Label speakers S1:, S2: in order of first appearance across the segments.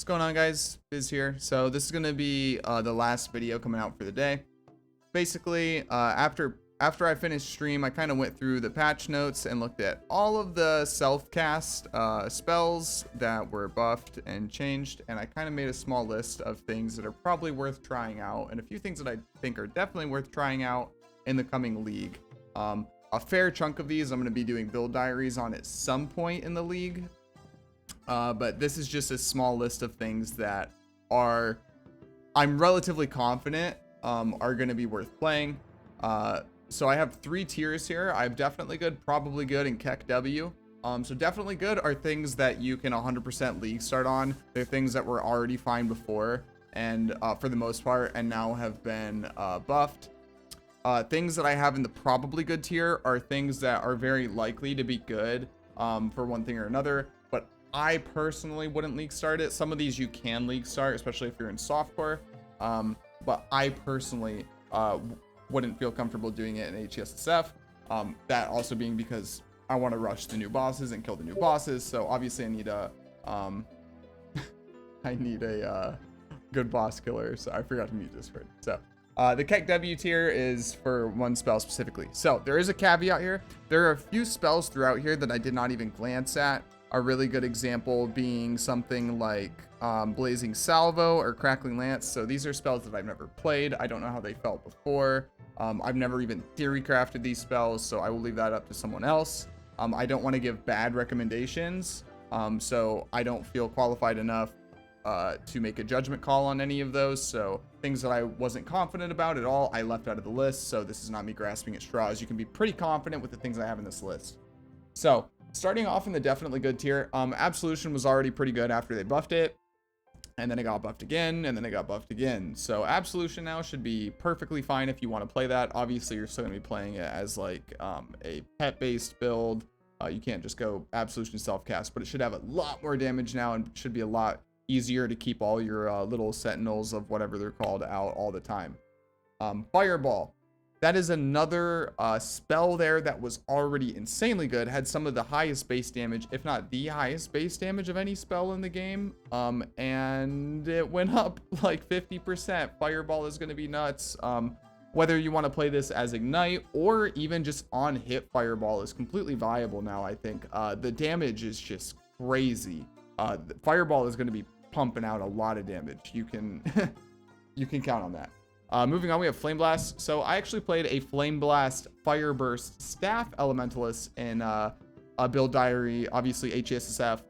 S1: What's going on, guys? Biz here. So this is going to be the last video coming out for the day. Basically, after I finished stream, I kind of went through the patch notes and looked at all of the self-cast spells that were buffed and changed, and I kind of made a small list of things that are probably worth trying out, and a few things that I think are definitely worth trying out in the coming league. A fair chunk of these I'm going to be doing build diaries on at some point in the league. But this is just a small list of things that I'm relatively confident are going to be worth playing. So I have 3 tiers here. I have definitely good, probably good, and Keck W. So definitely good are things that you can 100% league start on. They're things that were already fine before, and for the most part, and now have been buffed. Things that I have in the probably good tier are things that are very likely to be good for one thing or another. But I personally wouldn't league start it. Some of these you can league start, especially if you're in softcore. But I personally wouldn't feel comfortable doing it in HCSSF. That also being because I want to rush the new bosses and kill the new bosses. So obviously I need a good boss killer. So I forgot to mute Discord. So the Keck W tier is for one spell specifically. So there is a caveat here. There are a few spells throughout here that I did not even glance at. A really good example being something like Blazing Salvo or Crackling Lance. So these are spells that I've never played. I don't know how they felt before. I've never even theory crafted these spells, so I will leave that up to someone else. I don't want to give bad recommendations, so I don't feel qualified enough to make a judgment call on any of those. So things that I wasn't confident about at all, I left out of the list. So this is not me grasping at straws. You can be pretty confident with the things I have in this list. So starting off in the definitely good tier, Absolution was already pretty good after they buffed it, and then it got buffed again, and then it got buffed again. So Absolution now should be perfectly fine if you want to play that. Obviously, you're still going to be playing it as like a pet-based build. You can't just go Absolution self-cast, but it should have a lot more damage now and should be a lot easier to keep all your little sentinels of whatever they're called out all the time. Fireball. That is another spell there that was already insanely good. Had some of the highest base damage, if not the highest base damage of any spell in the game. And it went up like 50%. Fireball is going to be nuts. Whether you want to play this as Ignite or even just on hit, Fireball is completely viable now, I think. The damage is just crazy. Fireball is going to be pumping out a lot of damage. You can you can count on that. Moving on, we have Flame Blast. So I actually played a Flame Blast Fire Burst Staff Elementalist in a build diary, obviously HCSSF,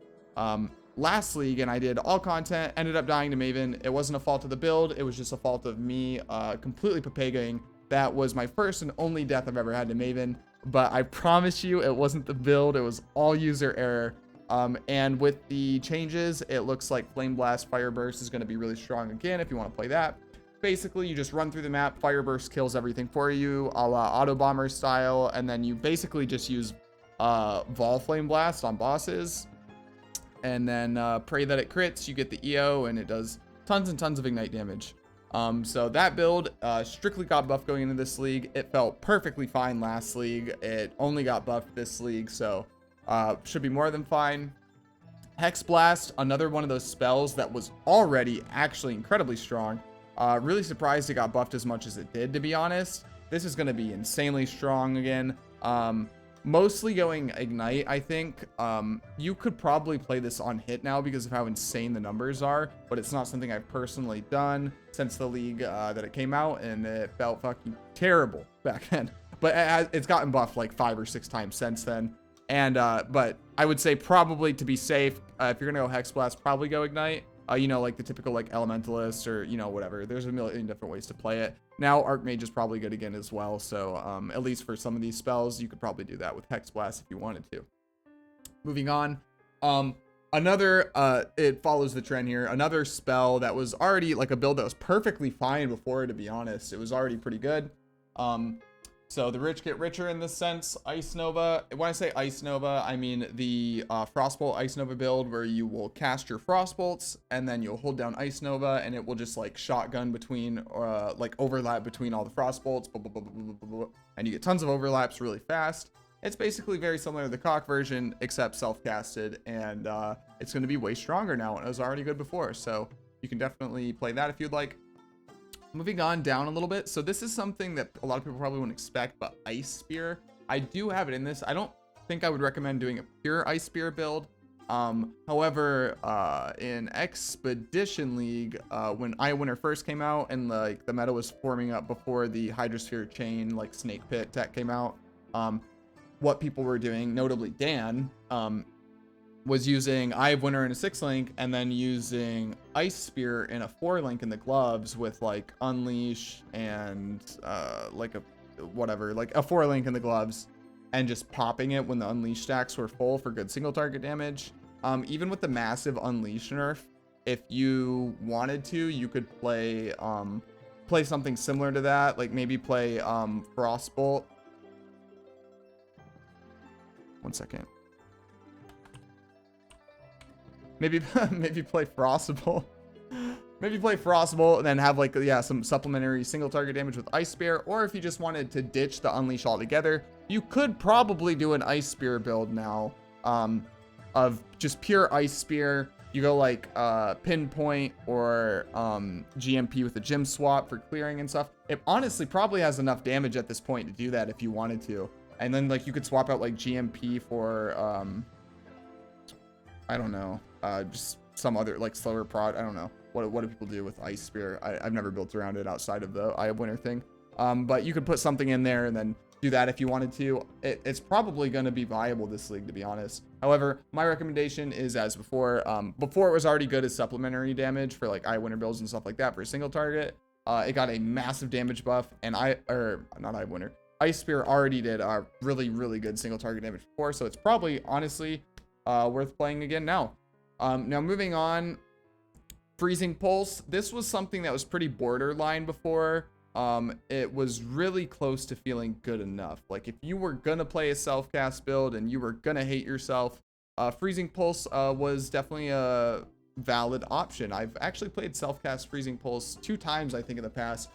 S1: last league, and I did all content, ended up dying to Maven. It wasn't a fault of the build, it was just a fault of me completely papegaing. That was my first and only death I've ever had to Maven, but I promise you it wasn't the build, it was all user error. And with the changes, it looks like Flame Blast Fire Burst is going to be really strong again if you want to play that. Basically, you just run through the map, Fire Burst kills everything for you, a la Auto Bomber style, and then you basically just use Vol Flame Blast on bosses, and then pray that it crits, you get the EO, and it does tons and tons of Ignite damage. So that build strictly got buffed going into this league. It felt perfectly fine last league. It only got buffed this league, so should be more than fine. Hex Blast, another one of those spells that was already actually incredibly strong. Really surprised it got buffed as much as it did, to be honest. This is going to be insanely strong again. Mostly going Ignite, I think. You could probably play this on hit now because of how insane the numbers are, but it's not something I've personally done since the league that it came out, and it felt fucking terrible back then. But it's gotten buffed like 5 or 6 times since then. And but I would say probably to be safe, if you're gonna go Hex Blast, probably go Ignite. You know, like the typical like Elementalist or, you know, whatever. There's a million different ways to play it. Now Archmage is probably good again as well. So at least for some of these spells, you could probably do that with Hex Blast if you wanted to. Moving on. It follows the trend here. Another spell that was already like a build that was perfectly fine before, to be honest. It was already pretty good. So the rich get richer in this sense. Ice Nova. When I say Ice Nova, I mean the Frostbolt Ice Nova build where you will cast your Frostbolts and then you'll hold down Ice Nova and it will just like shotgun between, like overlap between all the Frostbolts, blah, blah, blah, blah, blah, blah, blah, and you get tons of overlaps really fast. It's basically very similar to the Cock version, except self-casted, and it's going to be way stronger now, and it was already good before, so you can definitely play that if you'd like. Moving on down a little bit, so this is something that a lot of people probably wouldn't expect, but Ice Spear, I do have it in this. I don't think I would recommend doing a pure Ice Spear build. However, in Expedition League, when Winter first came out and like the meta was forming up before the Hydrosphere chain, like Snake Pit tech came out, what people were doing, notably Dan, was using Eye of Winter in a 6-link and then using Ice Spear in a 4-link in the gloves with like Unleash and like a 4-link in the gloves, and just popping it when the Unleash stacks were full for good single target damage. Even with the massive Unleash nerf, if you wanted to, you could play something similar to that, like maybe play Frostbolt. One second. Maybe play Frostbolt. Maybe play Frostbolt and then have like, yeah, some supplementary single target damage with Ice Spear. Or if you just wanted to ditch the Unleash altogether, you could probably do an Ice Spear build now, of just pure Ice Spear. You go like Pinpoint or GMP with a Gym Swap for clearing and stuff. It honestly probably has enough damage at this point to do that if you wanted to. And then like you could swap out like GMP for I don't know, just some other like slower prod. I don't know. What do people do with Ice Spear? I've never built around it outside of the Eye of Winter thing. But you could put something in there and then do that if you wanted to. It's probably going to be viable this league, to be honest. However, my recommendation is as before. Before it was already good as supplementary damage for like Eye of Winter builds and stuff like that for a single target. It got a massive damage buff, and not Eye of Winter. Ice Spear already did really, really good single target damage before, so it's probably honestly worth playing again now. Now moving on, Freezing Pulse. This was something that was pretty borderline before. It was really close to feeling good enough. Like if you were gonna play a self-cast build and you were gonna hate yourself, Freezing Pulse was definitely a valid option. I've actually played self-cast Freezing Pulse 2 times, I think, in the past.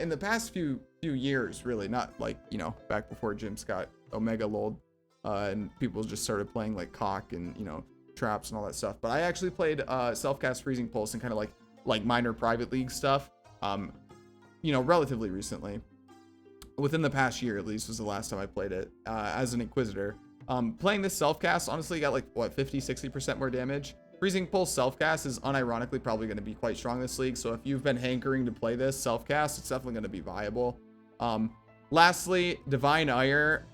S1: In the past few years, really, not like, you know, back before Jim's got Omega lulled, and people just started playing like Cock and, you know, traps and all that stuff. But I actually played self-cast Freezing Pulse and kind of like minor private league stuff, you know, relatively recently. Within the past year, at least, was the last time I played it as an Inquisitor. Playing this self-cast, honestly, got like, what, 50-60% more damage. Freezing Pulse self-cast is unironically probably going to be quite strong this league, so if you've been hankering to play this self-cast, it's definitely going to be viable. Lastly, Divine Ire.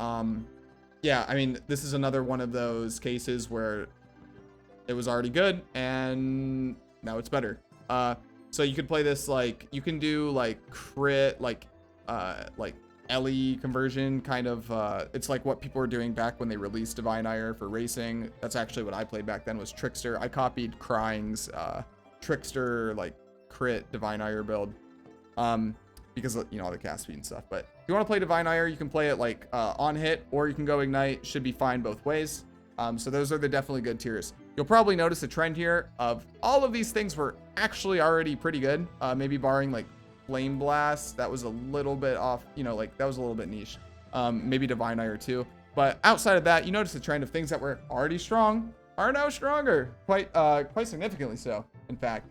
S1: Yeah, I mean, this is another one of those cases where it was already good, and now it's better. So you could play this, like, you can do, like, crit, like LE conversion, kind of, it's like what people were doing back when they released Divine Ire for racing. That's actually what I played back then, was Trickster. I copied Crying's Trickster, like, crit Divine Ire build, because, you know, all the cast speed and stuff. But if you want to play Divine Ire, you can play it, like, on hit, or you can go Ignite. Should be fine both ways. So those are the definitely good tiers. You'll probably notice a trend here of all of these things were actually already pretty good, maybe barring, like, Flame Blast. That was a little bit off, you know, like that was a little bit niche. Maybe Divine Ire too. But outside of that, you notice the trend of things that were already strong are now stronger, quite significantly so, in fact.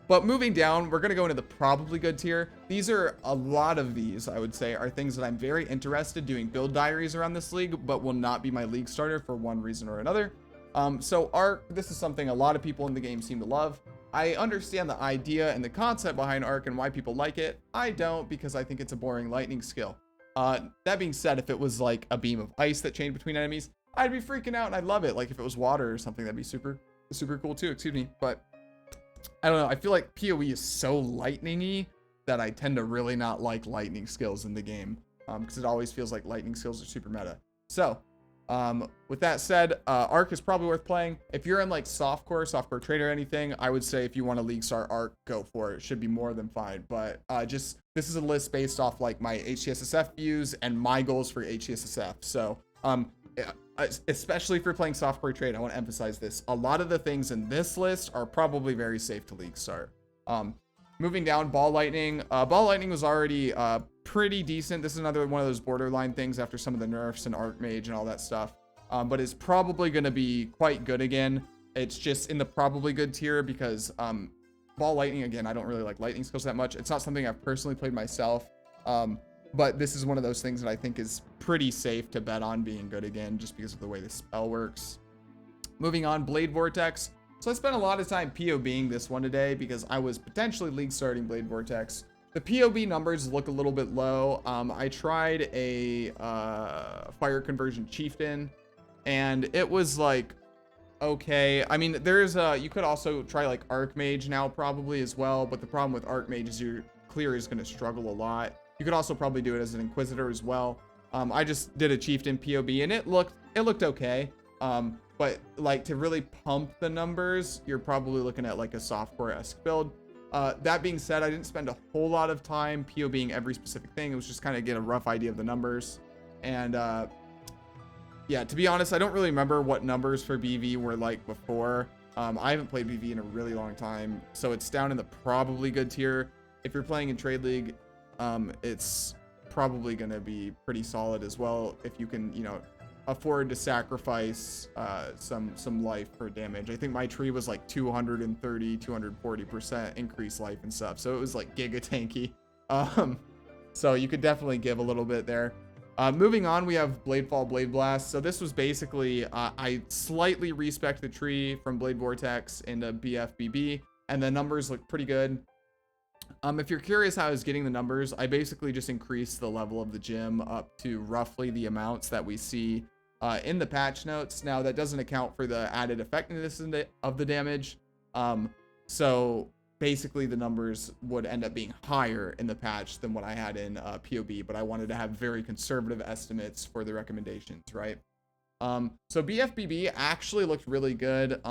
S1: But moving down, we're gonna go into the probably good tier. These are, a lot of these, I would say, are things that I'm very interested doing build diaries around this league, but will not be my league starter for one reason or another. So Arc, this is something a lot of people in the game seem to love. I understand the idea and the concept behind Arc and why people like it. I don't, because I think it's a boring lightning skill. That being said, if it was like a beam of ice that chained between enemies, I'd be freaking out and I'd love it. Like if it was water or something, that'd be super cool too, excuse me. But I don't know, I feel like PoE is so lightning-y that I tend to really not like lightning skills in the game, because it always feels like lightning skills are super meta. So with that said, Arc is probably worth playing. If you're in like softcore trade or anything, I would say if you want to league start Arc, go for it. It should be more than fine. But just, this is a list based off like my HCSSF views and my goals for HCSSF. So especially if you're playing softcore trade, I want to emphasize this. A lot of the things in this list are probably very safe to league start. Moving down, Ball Lightning. Ball Lightning was already pretty decent. This is another one of those borderline things after some of the nerfs and Archmage and all that stuff. But it's probably going to be quite good again. It's just in the probably good tier because Ball Lightning, again, I don't really like lightning skills that much. It's not something I've personally played myself. But this is one of those things that I think is pretty safe to bet on being good again, just because of the way the spell works. Moving on, Blade Vortex. So I spent a lot of time POBing this one today because I was potentially league starting Blade Vortex. The POB numbers look a little bit low. I tried a Fire Conversion Chieftain, and it was like, okay. I mean, there's you could also try like Archmage now probably as well, but the problem with Archmage is your clear is going to struggle a lot. You could also probably do it as an Inquisitor as well. I just did a Chieftain POB and it looked okay. But like to really pump the numbers, you're probably looking at like a softcore-esque build. That being said, I didn't spend a whole lot of time POBing every specific thing. It was just kind of get a rough idea of the numbers. And yeah, to be honest, I don't really remember what numbers for BV were like before. I haven't played BV in a really long time, so it's down in the probably good tier. If you're playing in Trade League, it's probably going to be pretty solid as well if you can, you know, afford to sacrifice some life for damage. I think my tree was like 240% increased life and stuff, so it was like giga tanky. So you could definitely give a little bit there. Moving on, we have Bladefall, Blade Blast. So this was basically I slightly respec the tree from Blade Vortex into BFBB, and the numbers look pretty good. If you're curious how I was getting the numbers, I basically just increased the level of the gym up to roughly the amounts that we see in the patch notes. Now, that doesn't account for the added effectiveness of the damage. So basically, the numbers would end up being higher in the patch than what I had in POB, but I wanted to have very conservative estimates for the recommendations, right? So BFBB actually looked really good.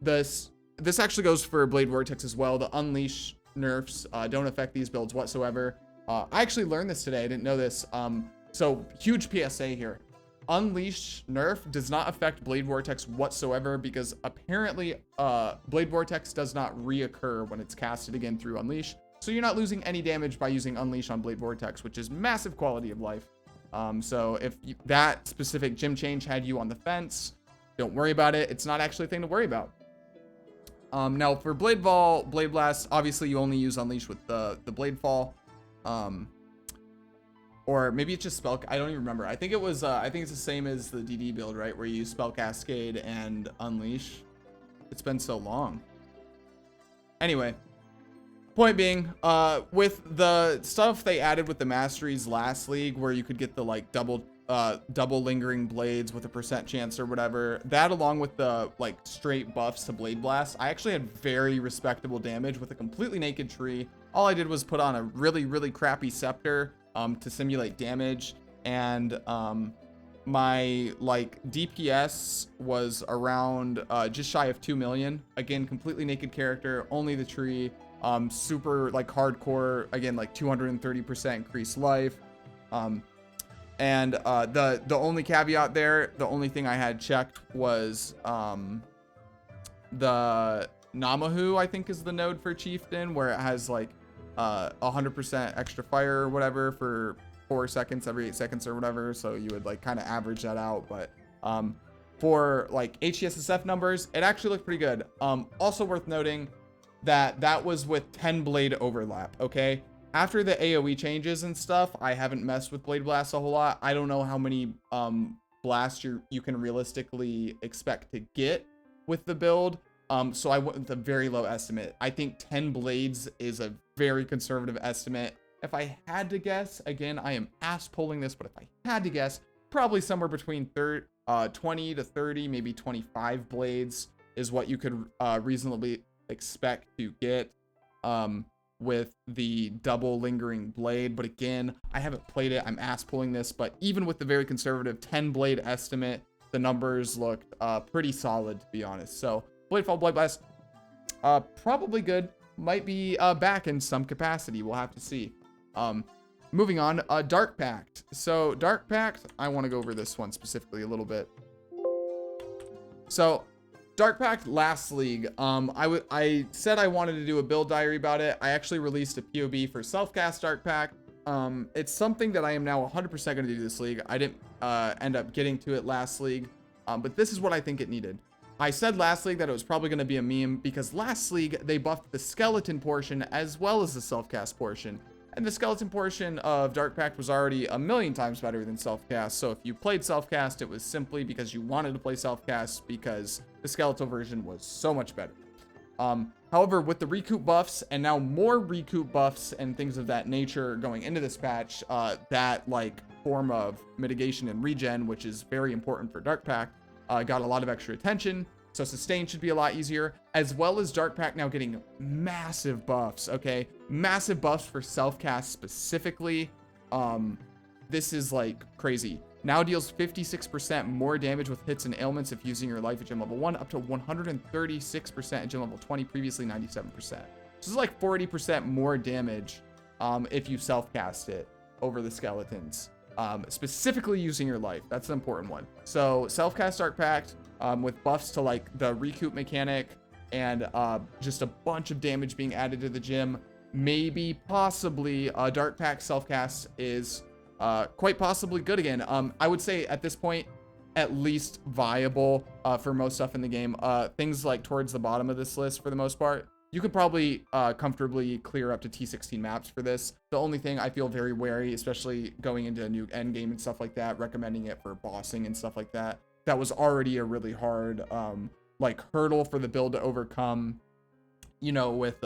S1: This actually goes for Blade Vortex as well. The Unleash nerfs don't affect these builds whatsoever. I actually learned this today. I didn't know this. So huge PSA here. Unleash nerf does not affect Blade Vortex whatsoever because apparently Blade Vortex does not reoccur when it's casted again through Unleash. So you're not losing any damage by using Unleash on Blade Vortex, which is massive quality of life. So if that specific gym change had you on the fence, don't worry about it. It's not actually a thing to worry about. Now for Blade Ball, Blade Blast, obviously you only use Unleash with the Blade Fall. Or maybe it's just spell, I don't even remember. I think it was, I think it's the same as the DD build, right? Where you use Spell Cascade and Unleash. It's been so long. Anyway, point being, with the stuff they added with the Masteries last league, where you could get the like double lingering blades with a % chance or whatever, that along with the like straight buffs to Blade Blast, I actually had very respectable damage with a completely naked tree. All I did was put on a really crappy scepter to simulate damage, and my like DPS was around just shy of 2 million. Again, completely naked character, only the tree, super like hardcore, again like 230% increased life. And the only caveat there, the only thing I had checked was the Namahu, I think is the node for Chieftain, where it has like 100% extra fire or whatever for 4 seconds every 8 seconds or whatever. So you would like kind of average that out. But for like HCSSF numbers, it actually looked pretty good. Also worth noting that that was with 10 blade overlap. Okay. After the AoE changes and stuff, I haven't messed with Blade Blast a whole lot. I don't know how many blasts you can realistically expect to get with the build. So I went with a very low estimate. I think 10 blades is a very conservative estimate. If I had to guess, again, I am ass pulling this, but if I had to guess, probably somewhere between 20 to 30, maybe 25 blades is what you could reasonably expect to get with the double lingering blade. But again, I haven't played it. I'm ass pulling this, but even with the very conservative 10 blade estimate, the numbers looked pretty solid, to be honest. So Bladefall, Blade Blast, probably good. Might be back in some capacity. We'll have to see. Moving on, Dark Pact. So Dark Pact, I want to go over this one specifically a little bit. So Dark Pact last league, I said I wanted to do a build diary about it. I actually released a POB for self-cast Dark Pact. It's something that I am now 100% going to do this league. I didn't end up getting to it last league, but this is what I think it needed. I said last league that it was probably going to be a meme because last league they buffed the skeleton portion as well as the self-cast portion. And the skeleton portion of Dark Pact was already a million times better than self-cast. So if you played self-cast, it was simply because you wanted to play self-cast because the skeletal version was so much better. However, with the recoup buffs and now more recoup buffs and things of that nature going into this patch, that like form of mitigation and regen, which is very important for Dark Pact, got a lot of extra attention. So sustain should be a lot easier, as well as Dark Pact now getting massive buffs. Okay, massive buffs for self-cast specifically. This is like crazy. Now deals 56% more damage with hits and ailments if using your life at gym level 1, up to 136% at gym level 20, previously 97%. This is like 40% more damage if you self-cast it over the skeletons, specifically using your life. That's the important one. So self-cast Dark Pact with buffs to like the recoup mechanic and just a bunch of damage being added to the gym. Maybe, possibly, Dark Pact self-cast is quite possibly good again. I would say at this point, at least viable for most stuff in the game. Things like towards the bottom of this list for the most part, you could probably comfortably clear up to T16 maps for this. The only thing I feel very wary, especially going into a new end game and stuff like that, recommending it for bossing and stuff like that. That was already a really hard like hurdle for the build to overcome, you know, with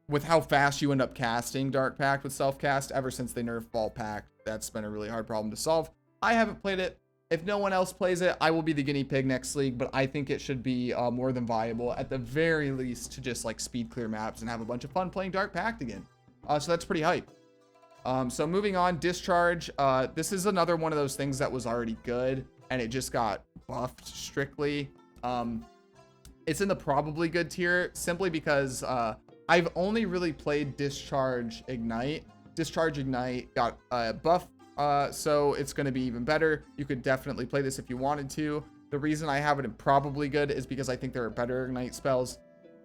S1: with how fast you end up casting Dark Pact with self-cast. Ever since they nerfed Fall Pact, that's been a really hard problem to solve. I haven't played it. If no one else plays it, I will be the guinea pig next league, but I think it should be more than viable, at the very least, to just like speed clear maps and have a bunch of fun playing Dark Pact again. So that's pretty hype. So moving on, Discharge. This is another one of those things that was already good, and it just got buffed strictly. It's in the probably good tier, simply because I've only really played Discharge Ignite. Discharge Ignite got a buff, so it's going to be even better. You could definitely play this if you wanted to. The reason I have it in probably good is because I think there are better Ignite spells,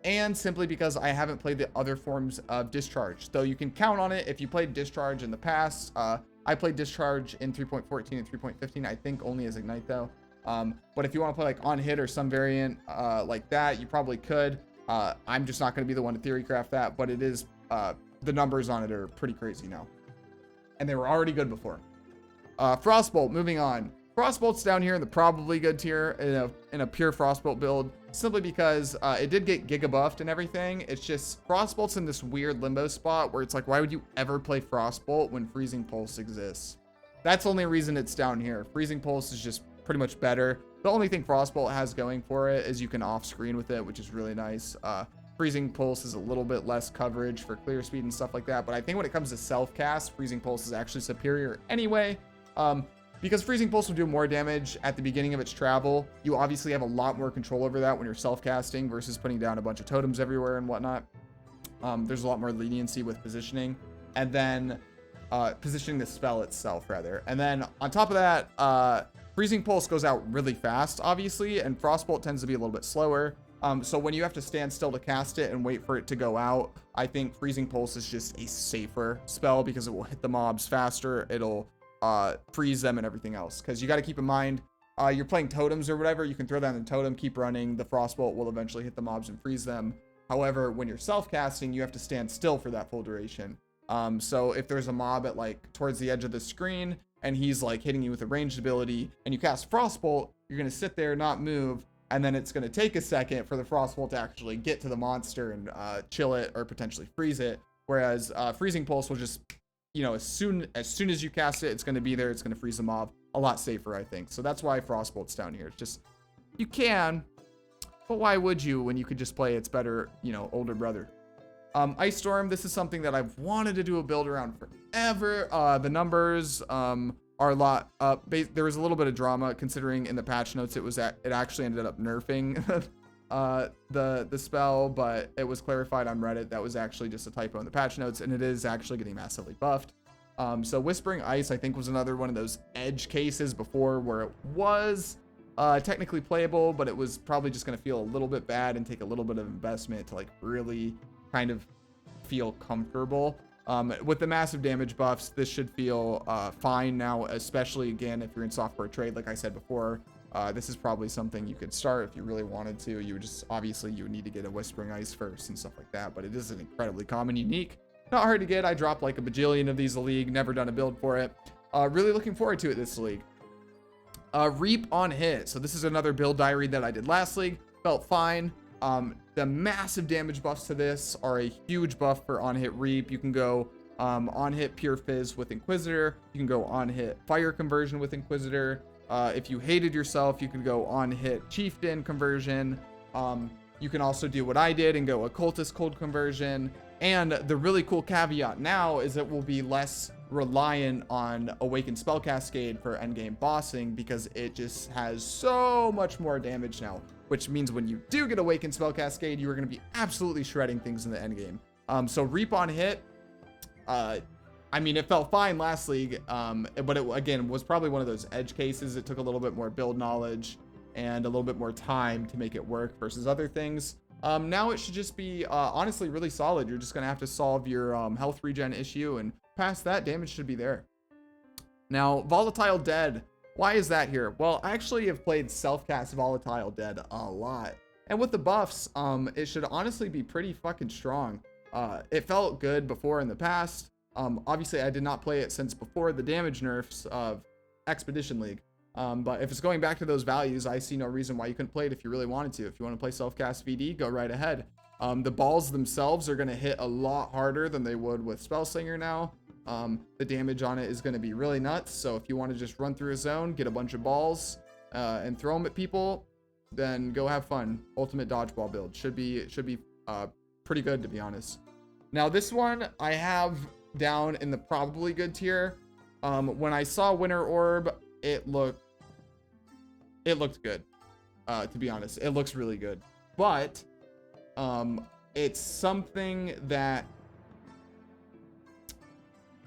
S1: and simply because I haven't played the other forms of Discharge. Though you can count on it if you played Discharge in the past. I played Discharge in 3.14 and 3.15, I think only as Ignite though. But if you want to play like on hit or some variant like that, you probably could. I'm just not going to be the one to theorycraft that, but it is, the numbers on it are pretty crazy now. And they were already good before. Frostbolt, moving on. Frostbolt's down here in the probably good tier in a pure Frostbolt build, simply because it did get giga buffed and everything. It's just Frostbolt's in this weird limbo spot where it's like, why would you ever play Frostbolt when Freezing Pulse exists? That's the only reason it's down here. Freezing Pulse is just pretty much better. The only thing Frostbolt has going for it is you can off screen with it, which is really nice. Freezing Pulse is a little bit less coverage for clear speed and stuff like that, but I think when it comes to self-cast, Freezing Pulse is actually superior anyway, because Freezing Pulse will do more damage at the beginning of its travel. You obviously have a lot more control over that when you're self-casting versus putting down a bunch of totems everywhere and whatnot. There's a lot more leniency with positioning, and then positioning the spell itself, rather. And then on top of that, Freezing Pulse goes out really fast, obviously, and Frostbolt tends to be a little bit slower. So when you have to stand still to cast it and wait for it to go out, I think Freezing Pulse is just a safer spell because it will hit the mobs faster. It'll freeze them and everything else. Because you got to keep in mind, you're playing totems or whatever. You can throw down the totem, keep running. The Frostbolt will eventually hit the mobs and freeze them. However, when you're self-casting, you have to stand still for that full duration. So if there's a mob at like towards the edge of the screen and he's like hitting you with a ranged ability and you cast Frostbolt, you're going to sit there, not move, and then it's going to take a second for the Frostbolt to actually get to the monster and chill it or potentially freeze it. Whereas Freezing Pulse will just, you know, as soon as you cast it, it's going to be there. It's going to freeze the mob. A lot safer, I think. So that's why Frostbolt's down here. It's just, you can, but why would you when you could just play its better, you know, older brother? Ice Storm, this is something that I've wanted to do a build around forever. The numbers are a lot up. There was a little bit of drama considering in the patch notes it actually ended up nerfing the spell, but it was clarified on Reddit that was actually just a typo in the patch notes, and it is actually getting massively buffed. So Whispering Ice, I think, was another one of those edge cases before where it was technically playable, but it was probably just going to feel a little bit bad and take a little bit of investment to like really kind of feel comfortable. With the massive damage buffs, this should feel fine now, especially again if you're in software trade. Like I said before, this is probably something you could start if you really wanted to. You would just, obviously you would need to get a Whispering Ice first and stuff like that, but it is an incredibly common unique. Not hard to get. I dropped like a bajillion of these a league, never done a build for it. Really looking forward to it this league. Reap on hit. So this is another build diary that I did last league. Felt fine. The massive damage buffs to this are a huge buff for on hit Reap. You can go on hit Pure Fizz with Inquisitor. You can go on hit Fire Conversion with Inquisitor. If you hated yourself, you could go on hit Chieftain Conversion. You can also do what I did and go Occultist Cold Conversion. And the really cool caveat now is it will be less reliant on Awakened Spell Cascade for endgame bossing, because it just has so much more damage now, which means when you do get Awakened Spell Cascade, you are going to be absolutely shredding things in the endgame. So Reap on hit, I mean, it felt fine last league, but it, again, was probably one of those edge cases. It took a little bit more build knowledge and a little bit more time to make it work versus other things. Now it should just be honestly really solid. You're just going to have to solve your health regen issue, and past that, damage should be there. Now, Volatile Dead. Why is that here? Well, I actually have played self-cast Volatile Dead a lot. And with the buffs, it should honestly be pretty fucking strong. It felt good before in the past. Obviously, I did not play it since before the damage nerfs of Expedition League. But if it's going back to those values, I see no reason why you couldn't play it if you really wanted to. If you want to play self-cast VD, go right ahead. The balls themselves are going to hit a lot harder than they would with Spellslinger now. The damage on it is going to be really nuts. So if you want to just run through a zone, get a bunch of balls, and throw them at people, then go have fun. Ultimate dodgeball build should be pretty good, to be honest. Now this one I have down in the probably good tier. When I saw Winter Orb, it looked good. To be honest, it looks really good, but it's something that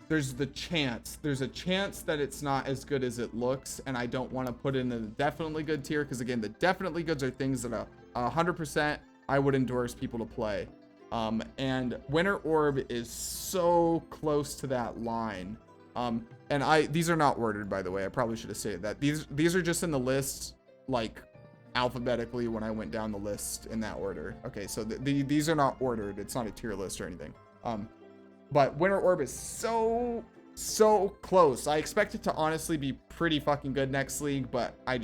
S1: there's a chance that it's not as good as it looks, and I don't want to put it in the definitely good tier, because again, the definitely goods are things that 100% I would endorse people to play. And Winter Orb is so close to that line. And these are not ordered, by the way. I probably should have stated that. These are just in the list, like, alphabetically when I went down the list in that order. Okay, so these are not ordered. It's not a tier list or anything. But Winter Orb is so close. I expect it to honestly be pretty fucking good next league, but I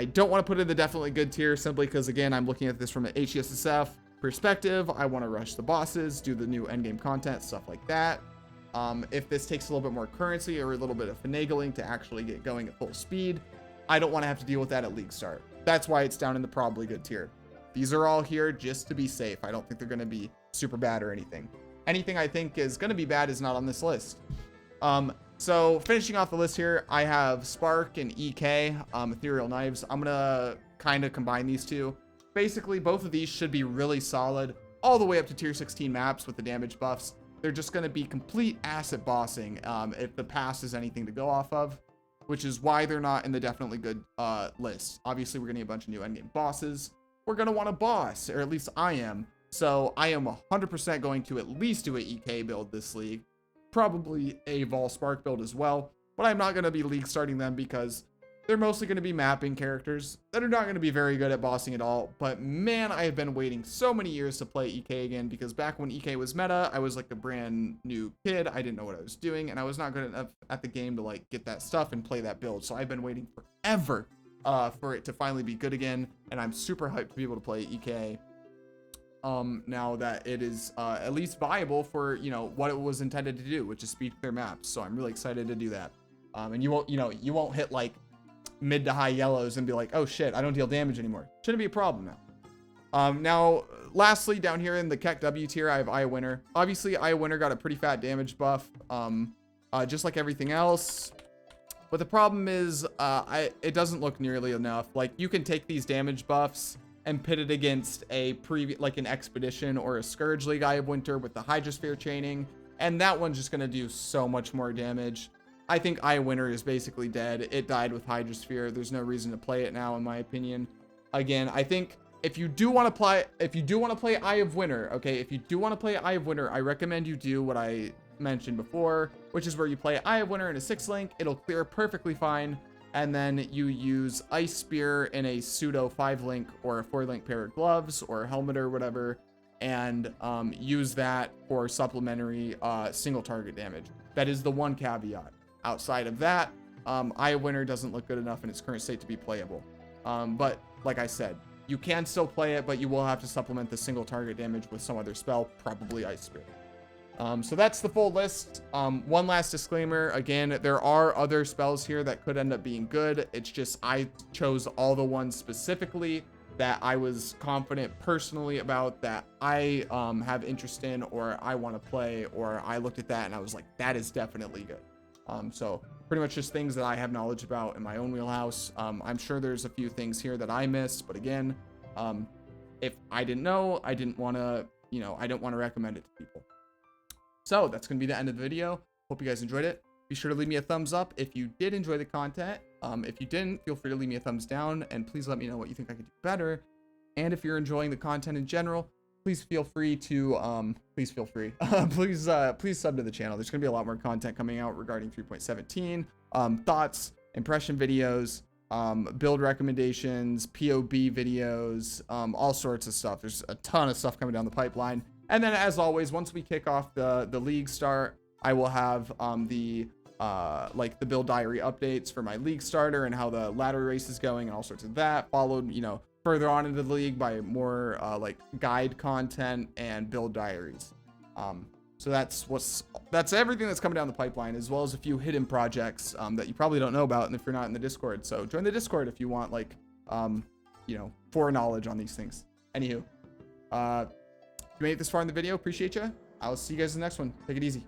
S1: don't want to put it in the definitely good tier, simply because, again, I'm looking at this from an HESSF perspective. I want to rush the bosses, do the new endgame content, stuff like that. If this takes a little bit more currency or a little bit of finagling to actually get going at full speed, I don't want to have to deal with that at league start. That's why it's down in the probably good tier. These are all here just to be safe. I don't think they're going to be super bad or anything. Anything I think is going to be bad is not on this list. So finishing off the list here, I have Spark and EK, Ethereal Knives. I'm going to kind of combine these two. Basically, both of these should be really solid all the way up to tier 16 maps with the damage buffs. They're just going to be complete asset bossing if the pass is anything to go off of, which is why they're not in the definitely good list. Obviously, we're going to get a bunch of new endgame bosses. We're going to want a boss, or at least I am. So I am 100% going to at least do an EK build this league. Probably a Vol Spark build as well. But I'm not going to be league starting them because they're mostly going to be mapping characters that are not going to be very good at bossing at all. But man, I have been waiting so many years to play EK again, because back when EK was meta, I was like a brand new kid. I didn't know what I was doing, and I was not good enough at the game to like get that stuff and play that build. So I've been waiting forever for it to finally be good again, and I'm super hyped to be able to play EK. Now that it is at least viable for, you know, what it was intended to do, which is speed clear maps. So I'm really excited to do that. And you won't hit like mid to high yellows and be like, oh shit, I don't deal damage anymore. Shouldn't be a problem now. Now, lastly, down here in the Keck W tier, I have Eye Winter. Obviously, Eye Winter got a pretty fat damage buff, just like everything else. But the problem is, it doesn't look nearly enough. Like, you can take these damage buffs and pit it against like an Expedition or a Scourge League Eye of Winter with the Hydrosphere chaining, and that one's just gonna do so much more damage. I think Eye of Winter is basically dead. It died with Hydrosphere. There's no reason to play it now, in my opinion. Again, I think if you do want to play Eye of Winter, okay, if you do want to play Eye of Winter, I recommend you do what I mentioned before, which is where you play Eye of Winter in a 6-link. It'll clear perfectly fine. And then you use Ice Spear in a pseudo 5-link or a 4-link pair of gloves or a helmet or whatever, and use that for supplementary single target damage. That is the one caveat. Outside of that, Eye of Winter doesn't look good enough in its current state to be playable. But like I said, you can still play it, but you will have to supplement the single target damage with some other spell, probably Ice Spear. So that's the full list. One last disclaimer. Again, there are other spells here that could end up being good. It's just I chose all the ones specifically that I was confident personally about, that I have interest in, or I want to play, or I looked at that and I was like, that is definitely good. So pretty much just things that I have knowledge about in my own wheelhouse. I'm sure there's a few things here that I missed, but again, if I didn't know, I didn't want to, I didn't want to recommend it to people. So that's going to be the end of the video. Hope you guys enjoyed it. Be sure to leave me a thumbs up if you did enjoy the content. If you didn't, feel free to leave me a thumbs down, and please let me know what you think I could do better. And if you're enjoying the content in general, please feel free to, please sub to the channel. There's going to be a lot more content coming out regarding 3.17, thoughts, impression videos, build recommendations, POB videos, all sorts of stuff. There's a ton of stuff coming down the pipeline. And then, as always, once we kick off the league start, I will have the build diary updates for my league starter and how the ladder race is going and all sorts of that. Followed, further on into the league by more guide content and build diaries. So that's everything that's coming down the pipeline, as well as a few hidden projects that you probably don't know about, and if you're not in the Discord. So join the Discord if you want foreknowledge on these things. Anywho, if you made it this far in the video, appreciate you. I'll see you guys in the next one. Take it easy.